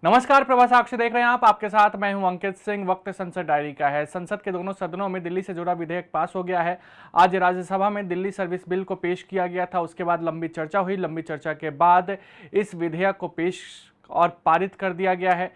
नमस्कार, प्रभा साक्षी देख रहे हैं आप। आपके साथ मैं हूं अंकित सिंह। वक्त संसद डायरी का है। संसद के दोनों सदनों में दिल्ली से जुड़ा विधेयक पास हो गया है। आज राज्यसभा में दिल्ली सर्विस बिल को पेश किया गया था। उसके बाद लंबी चर्चा हुई। लंबी चर्चा के बाद इस विधेयक को पेश और पारित कर दिया गया है।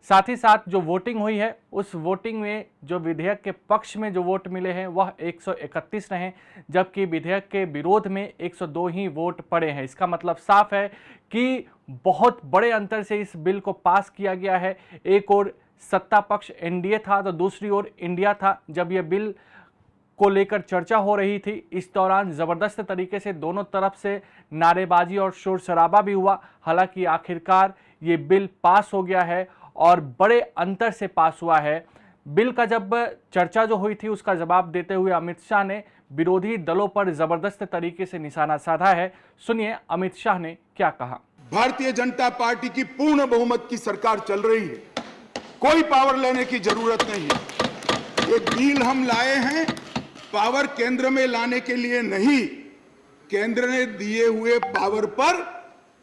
साथ ही साथ जो वोटिंग हुई है, उस वोटिंग में जो विधेयक के पक्ष में जो वोट मिले हैं वह 131 रहे, जबकि विधेयक के विरोध में 102 ही वोट पड़े हैं। इसका मतलब साफ है कि बहुत बड़े अंतर से इस बिल को पास किया गया है। एक और सत्ता पक्ष एनडीए था तो दूसरी ओर इंडिया था। जब यह बिल को लेकर चर्चा हो रही थी, इस दौरान जबरदस्त तरीके से दोनों तरफ से नारेबाजी और शोर शराबा भी हुआ। हालांकि आखिरकार ये बिल पास हो गया है और बड़े अंतर से पास हुआ है। बिल का जब चर्चा जो हुई थी उसका जवाब देते हुए अमित शाह ने विरोधी दलों पर जबरदस्त तरीके से निशाना साधा है। सुनिए अमित शाह ने क्या कहा। भारतीय जनता पार्टी की पूर्ण बहुमत की सरकार चल रही है, कोई पावर लेने की जरूरत नहीं है। एक बिल हम लाए हैं पावर केंद्र में लाने के लिए नहीं, केंद्र ने दिए हुए पावर पर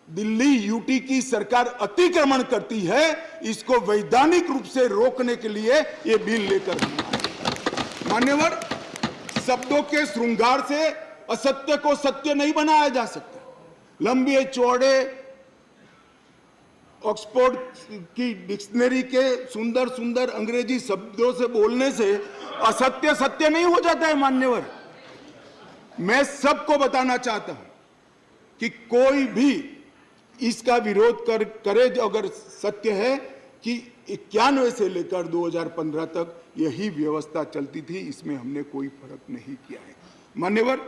दिल्ली यूटी की सरकार अतिक्रमण करती है। इसको वैधानिक रूप से रोकने के लिए ये बिल लेकर हम आए। मान्यवर, शब्दों के श्रृंगार से असत्य को सत्य नहीं बनाया जा सकता। लंबे चौड़े ऑक्सफोर्ड की डिक्शनरी के सुंदर सुंदर अंग्रेजी शब्दों से बोलने से असत्य सत्य नहीं हो जाता है। मान्यवर, मैं सबको बताना चाहता हूं कि कोई भी इसका विरोध करे, अगर सत्य है कि 91 से लेकर 2015 तक यही व्यवस्था चलती थी, इसमें हमने कोई फर्क नहीं किया है। मान्यवर,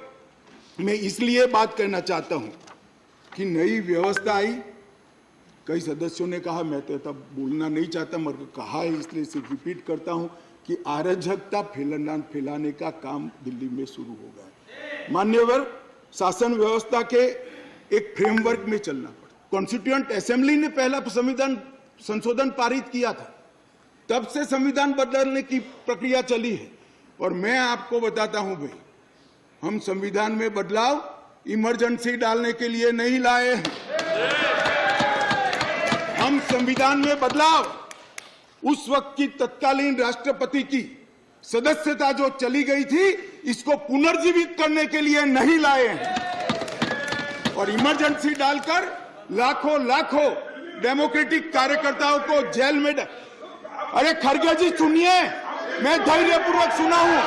मैं इसलिए बात करना चाहता हूं कि नई व्यवस्था आई। कई सदस्यों ने कहा, मैं तो तब बोलना नहीं चाहता मगर कहा है इसलिए सिर्फ रिपीट करता हूं कि अराजकता फैलाने का काम दिल्ली में शुरू हो गया है। मान्यवर, शासन व्यवस्था के एक फ्रेमवर्क में चलना पड़ा। कॉन्स्टिट्यूएंट असेंबली ने पहला संविधान संशोधन पारित किया था, तब से संविधान बदलने की प्रक्रिया चली है। और मैं आपको बताता हूं भाई, हम संविधान में बदलाव इमरजेंसी डालने के लिए नहीं लाए हैं। हम संविधान में बदलाव उस वक्त की तत्कालीन राष्ट्रपति की सदस्यता जो चली गई थी, इसको पुनर्जीवित करने के लिए नहीं लाए हैं। और इमरजेंसी डालकर लाखों लाखों डेमोक्रेटिक कार्यकर्ताओं को जेल में अरे खड़गे जी सुनिए, मैं धैर्यपूर्वक सुना हूं।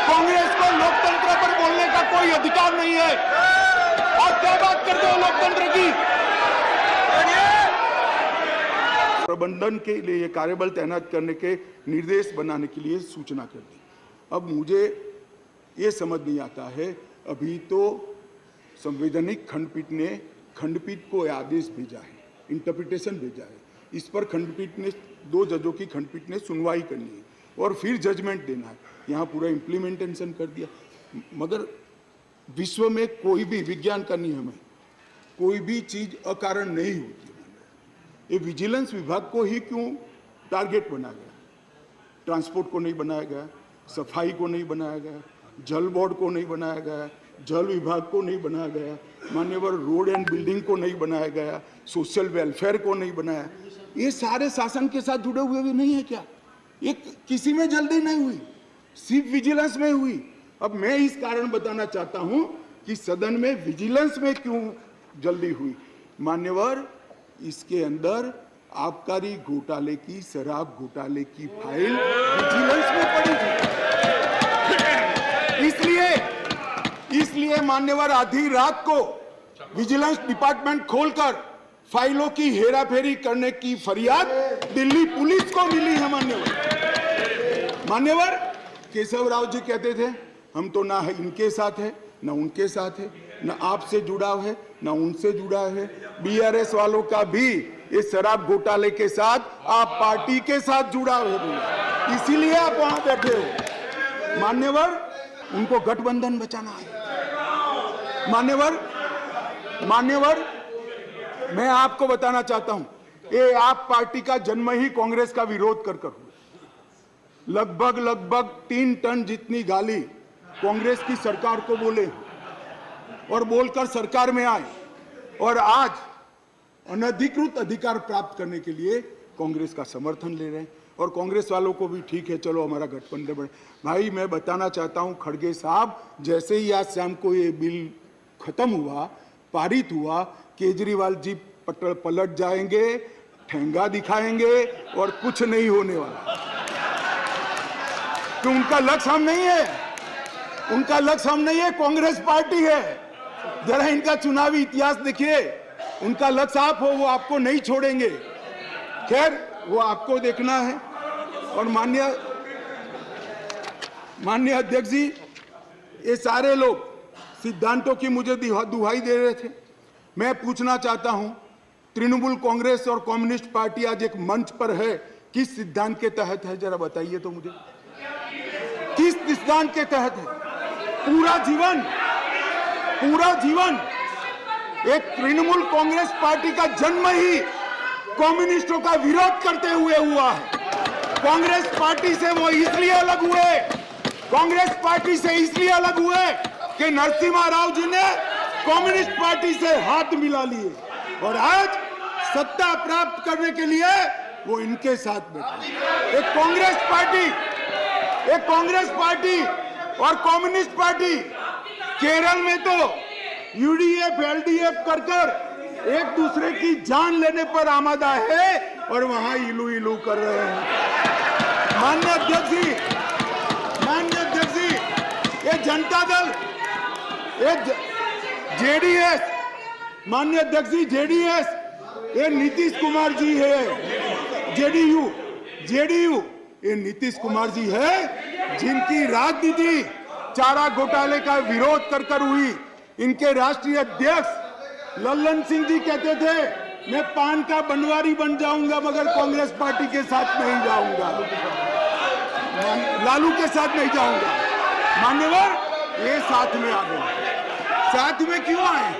कांग्रेस को लोकतंत्र पर बोलने का कोई अधिकार नहीं है। और क्या बात करते हो लोकतंत्र की। प्रबंधन के लिए कार्यबल तैनात करने के निर्देश बनाने के लिए सूचना कर दी। अब मुझे ये समझ नहीं आता है, अभी तो संवैधानिक खंडपीठ को आदेश भेजा है, इंटरप्रिटेशन भेजा है। इस पर खंडपीठ ने 2 जजों की खंडपीठ ने सुनवाई करनी है और फिर जजमेंट देना है। यहाँ पूरा इम्प्लीमेंटेशन कर दिया। मगर विश्व में कोई भी विज्ञान का नियम है, कोई भी चीज अकारण नहीं होती। ये विजिलेंस विभाग को ही क्यों टारगेट बनाया गया? ट्रांसपोर्ट को नहीं बनाया गया, सफाई को नहीं बनाया गया, जल बोर्ड को नहीं बनाया गया, जल विभाग को नहीं बनाया गया, मान्यवर रोड एंड बिल्डिंग को नहीं बनाया गया, सोशल वेलफेयर को नहीं बनाया। ये सारे शासन के साथ जुड़े हुए भी नहीं है क्या? ये किसी में जल्दी नहीं हुई, सिर्फ विजिलेंस में हुई। अब मैं इस कारण बताना चाहता हूं कि सदन में विजिलेंस में क्यों जल्दी हुई। मान्यवर, इसके अंदर आबकारी घोटाले की, शराब घोटाले की फाइल विजिलेंस में पड़ी थी। इसलिए मान्यवर, आधी रात को विजिलेंस डिपार्टमेंट खोलकर फाइलों की हेराफेरी करने की फरियाद दिल्ली पुलिस को मिली है। मान्यवर, केशव राव जी कहते थे, हम तो ना इनके साथ है ना उनके साथ है, ना आपसे जुड़ाव है ना उनसे जुड़ा है। बीआरएस वालों का भी इस शराब घोटाले के साथ आप पार्टी के साथ जुड़ाव है, इसीलिए आप वहां बैठे हो। मान्यवर, उनको गठबंधन बचाना है। मान्यवर, मैं आपको बताना चाहता हूं, ये आप पार्टी का जन्म ही कांग्रेस का विरोध कर हुआ। लगभग 3 टन जितनी गाली कांग्रेस की सरकार को बोले और बोलकर सरकार में आए। और अनधिकृत अधिकार प्राप्त करने के लिए कांग्रेस का समर्थन ले रहे हैं। और कांग्रेस वालों को भी ठीक है, चलो हमारा गठबंधन बढ़े। भाई मैं बताना चाहता हूं खड़गे साहब, जैसे ही आज शाम को ये बिल खत्म हुआ, पारित हुआ, केजरीवाल जी पलट जाएंगे, ठेंगा दिखाएंगे और कुछ नहीं होने वाला। तो उनका लक्ष्य हम नहीं है, उनका लक्ष्य हम नहीं है, कांग्रेस पार्टी है। जरा इनका चुनावी इतिहास देखिए, उनका लक्ष्य आप हो, वो आपको नहीं छोड़ेंगे। खैर वो आपको देखना है। और माननीय अध्यक्ष जी, ये सारे लोग सिद्धांतों की मुझे दुहाई दे रहे थे। मैं पूछना चाहता हूं, तृणमूल कांग्रेस और कम्युनिस्ट पार्टी आज एक मंच पर है, किस सिद्धांत के तहत है? जरा बताइए तो मुझे, किस सिद्धांत के तहत है? पूरा जीवन एक तृणमूल कांग्रेस पार्टी का जन्म ही कम्युनिस्टों का विरोध करते हुए हुआ है। कांग्रेस पार्टी से वो इसलिए अलग हुए, कांग्रेस पार्टी से इसलिए अलग हुए कि नरसिम्हा राव जी ने कम्युनिस्ट पार्टी से हाथ मिला लिए और आज सत्ता प्राप्त करने के लिए वो इनके साथ बैठे। एक कांग्रेस पार्टी और कम्युनिस्ट पार्टी केरल में तो यूडीएफ एलडीएफ कर एक दूसरे की जान लेने पर आमादा है और वहां इलू इलू कर रहे हैं। माननीय अध्यक्ष जी, ये जनता दल, ये जेडीएस, माननीय अध्यक्ष जी, जेडीएस, ये नीतीश कुमार जी है। जेडीयू ये नीतीश कुमार जी है, जिनकी राजनीति चारा घोटाले का विरोध कर हुई। इनके राष्ट्रीय अध्यक्ष लल्लन सिंह जी कहते थे मैं पान का बनवारी बन जाऊंगा मगर कांग्रेस पार्टी के साथ नहीं जाऊंगा, लालू के साथ नहीं जाऊंगा। मान्यवर ये साथ में आ गए। साथ में क्यों आए?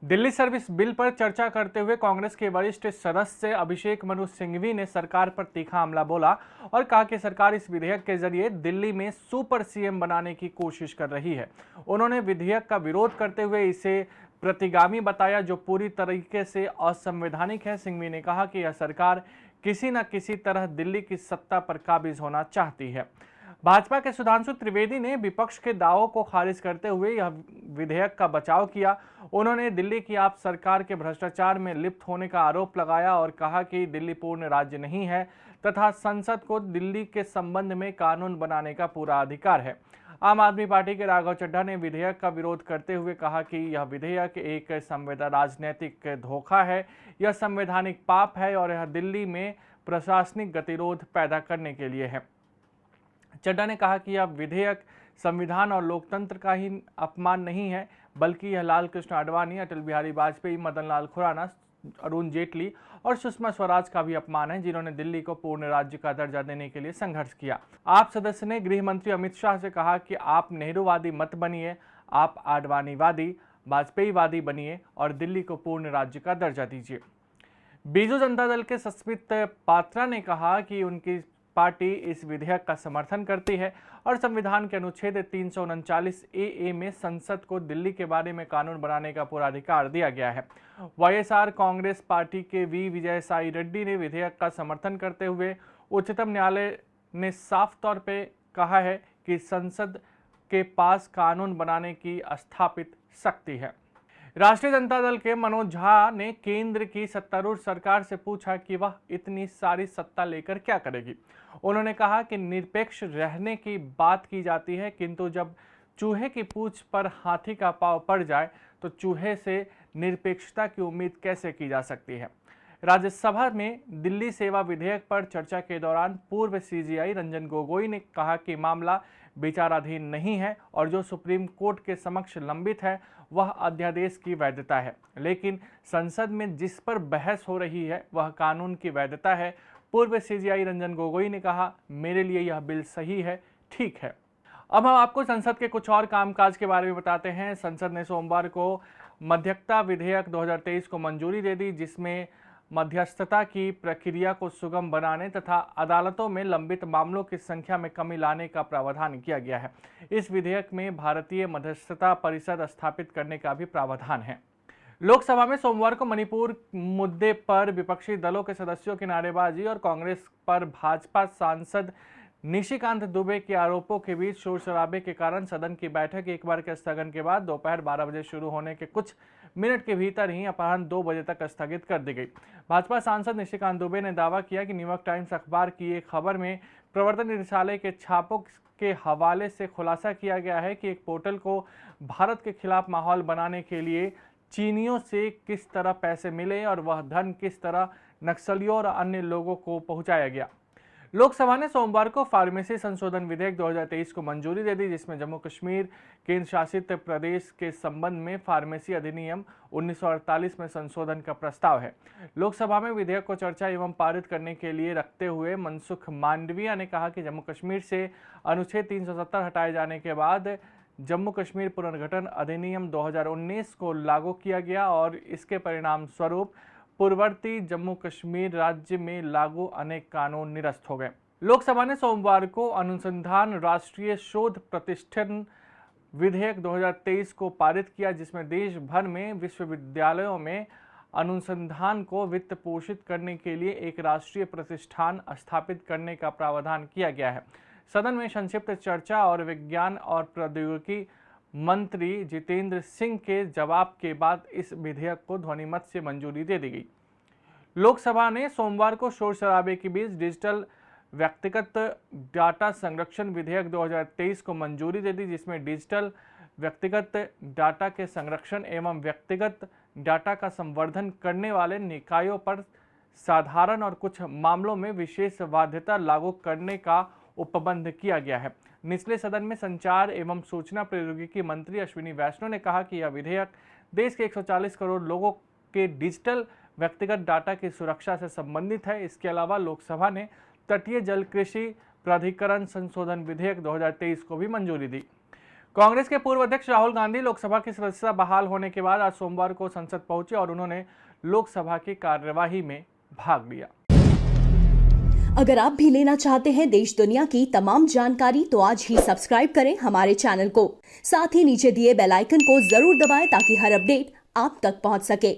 दिल्ली सर्विस बिल पर चर्चा करते हुए कांग्रेस के वरिष्ठ सदस्य अभिषेक मनु सिंघवी ने सरकार पर तीखा हमला बोला और कहा कि सरकार इस विधेयक के जरिए दिल्ली में सुपर सीएम बनाने की कोशिश कर रही है। उन्होंने विधेयक का विरोध करते हुए इसे प्रतिगामी बताया, जो पूरी तरीके से असंवैधानिक है। सिंघवी ने कहा कि यह सरकार किसी न किसी तरह दिल्ली की सत्ता पर काबिज होना चाहती है। भाजपा के सुधांशु त्रिवेदी ने विपक्ष के दावों को खारिज करते हुए यह विधेयक का बचाव किया। उन्होंने दिल्ली की आप सरकार के भ्रष्टाचार में लिप्त होने का आरोप लगाया और कहा कि दिल्ली पूर्ण राज्य नहीं है तथा संसद को दिल्ली के संबंध में कानून बनाने का पूरा अधिकार है। आम आदमी पार्टी के राघव चड्ढा ने विधेयक का विरोध करते हुए कहा कि यह विधेयक एक राजनीतिक धोखा है, यह संवैधानिक पाप है और यह दिल्ली में प्रशासनिक गतिरोध पैदा करने के लिए है। चड्ढा ने कहा कि यह विधेयक संविधान और लोकतंत्र का ही अपमान नहीं है, बल्कि यह लाल कृष्ण आडवाणी, अटल बिहारी वाजपेयी, मदन लाल खुराना, अरुण जेटली और सुषमा स्वराज का भी अपमान है, जिन्होंने दिल्ली को पूर्ण राज्य का दर्जा देने के लिए संघर्ष किया। आप सदस्य ने गृह मंत्री अमित शाह से कहा कि आप नेहरूवादी मत बनिए, आप आडवाणीवादी, वाजपेयीवादी बनिए और दिल्ली को पूर्ण राज्य का दर्जा दीजिए। बीजू जनता दल के सस्मित पात्रा ने कहा कि उनकी पार्टी इस विधेयक का समर्थन करती है और संविधान के अनुच्छेद 339 ए में संसद को दिल्ली के बारे में कानून बनाने का पूरा अधिकार दिया गया है। वाईएसआर कांग्रेस पार्टी के वी विजय साई रेड्डी ने विधेयक का समर्थन करते हुए उच्चतम न्यायालय ने साफ तौर पे कहा है कि संसद के पास कानून बनाने की स्थापित शक्ति है। राष्ट्रीय जनता दल के मनोज झा ने केंद्र की सत्तारूढ़ सरकार से पूछा कि वह इतनी सारी सत्ता लेकर क्या करेगी। उन्होंने कहा कि निरपेक्ष रहने की बात की जाती है, किंतु जब चूहे की पूंछ पर हाथी का पांव पड़ जाए तो चूहे से निरपेक्षता की उम्मीद कैसे की जा सकती है। राज्यसभा में दिल्ली सेवा विधेयक पर चर्चा के दौरान पूर्व सीजेआई रंजन गोगोई ने कहा कि मामला विचाराधीन नहीं है और जो सुप्रीम कोर्ट के समक्ष लंबित है वह अध्यादेश की वैधता है, लेकिन संसद में जिस पर बहस हो रही है वह कानून की वैधता है। पूर्व सीजेआई रंजन गोगोई ने कहा, मेरे लिए यह बिल सही है, ठीक है। अब हम आपको संसद के कुछ और कामकाज के बारे में बताते हैं। संसद ने सोमवार को मध्यस्थता विधेयक 2023 को मंजूरी दे दी, जिसमें मध्यस्थता की प्रक्रिया को सुगम बनाने तथा अदालतों में लंबित मामलों की संख्या में कमी लाने का प्रावधान किया गया है। इस विधेयक में भारतीय मध्यस्थता परिषद स्थापित करने का भी प्रावधान है। लोकसभा में सोमवार को मणिपुर मुद्दे पर विपक्षी दलों के सदस्यों की नारेबाजी और कांग्रेस पर भाजपा सांसद निशिकांत दुबे के आरोपों के बीच शोर शराबे के कारण सदन की बैठक एक बार के स्थगन के बाद दोपहर 12 बजे शुरू होने के कुछ मिनट के भीतर ही अपराह्न 2 बजे तक स्थगित कर दी गई। भाजपा सांसद निशिकांत दुबे ने दावा किया कि न्यूयॉर्क टाइम्स अखबार की एक खबर में प्रवर्तन निदेशालय के छापों के हवाले से खुलासा किया गया है कि एक पोर्टल को भारत के खिलाफ माहौल बनाने के लिए चीनियों से किस तरह पैसे मिले और वह धन किस तरह नक्सलियों और अन्य लोगों को पहुंचाया गया। लोकसभा ने सोमवार को फार्मेसी संशोधन विधेयक 2023 को मंजूरी दे दी, जिसमें जम्मू कश्मीर केंद्र शासित प्रदेश के संबंध में फार्मेसी अधिनियम 1948 में संशोधन का प्रस्ताव है। लोकसभा में विधेयक को चर्चा एवं पारित करने के लिए रखते हुए मनसुख मांडविया ने कहा कि जम्मू कश्मीर से अनुच्छेद 370 हटाए जाने के बाद जम्मू कश्मीर पुनर्गठन अधिनियम 2019 को लागू किया गया और इसके परिणाम स्वरूप पूर्ववर्ती जम्मू कश्मीर राज्य में लागू अनेक कानून निरस्त हो गए। लोकसभा ने सोमवार को अनुसंधान राष्ट्रीय शोध प्रतिष्ठान विधेयक 2023 को पारित किया, जिसमें देश भर में विश्वविद्यालयों में अनुसंधान को वित्त पोषित करने के लिए एक राष्ट्रीय प्रतिष्ठान स्थापित करने का प्रावधान किया गया है। सदन में संक्षिप्त चर्चा और विज्ञान और प्रौद्योगिकी मंत्री जितेंद्र सिंह के जवाब के बाद इस विधेयक को ध्वनिमत से मंजूरी दे दी गई। लोकसभा ने सोमवार को शोर शराबे के बीच डिजिटल व्यक्तिगत डाटा संरक्षण विधेयक 2023 को मंजूरी दे दी, जिसमें डिजिटल व्यक्तिगत डाटा के संरक्षण एवं व्यक्तिगत डाटा का संवर्धन करने वाले निकायों पर साधारण और कुछ मामलों में विशेष बाध्यता लागू करने का उपबंध किया गया है। निचले सदन में संचार एवं सूचना प्रौद्योगिकी मंत्री अश्विनी वैष्णव ने कहा कि यह विधेयक देश के 140 करोड़ लोगों के डिजिटल व्यक्तिगत डाटा की सुरक्षा से संबंधित है। इसके अलावा लोकसभा ने तटीय जल कृषि प्राधिकरण संशोधन विधेयक 2023 को भी मंजूरी दी। कांग्रेस के पूर्व अध्यक्ष राहुल गांधी लोकसभा की सदस्यता बहाल होने के बाद आज सोमवार को संसद पहुंचे और उन्होंने लोकसभा की कार्यवाही में भाग लिया। अगर आप भी लेना चाहते हैं देश दुनिया की तमाम जानकारी तो आज ही सब्सक्राइब करें हमारे चैनल को। साथ ही नीचे दिए बेल आइकन को जरूर दबाएं ताकि हर अपडेट आप तक पहुंच सके।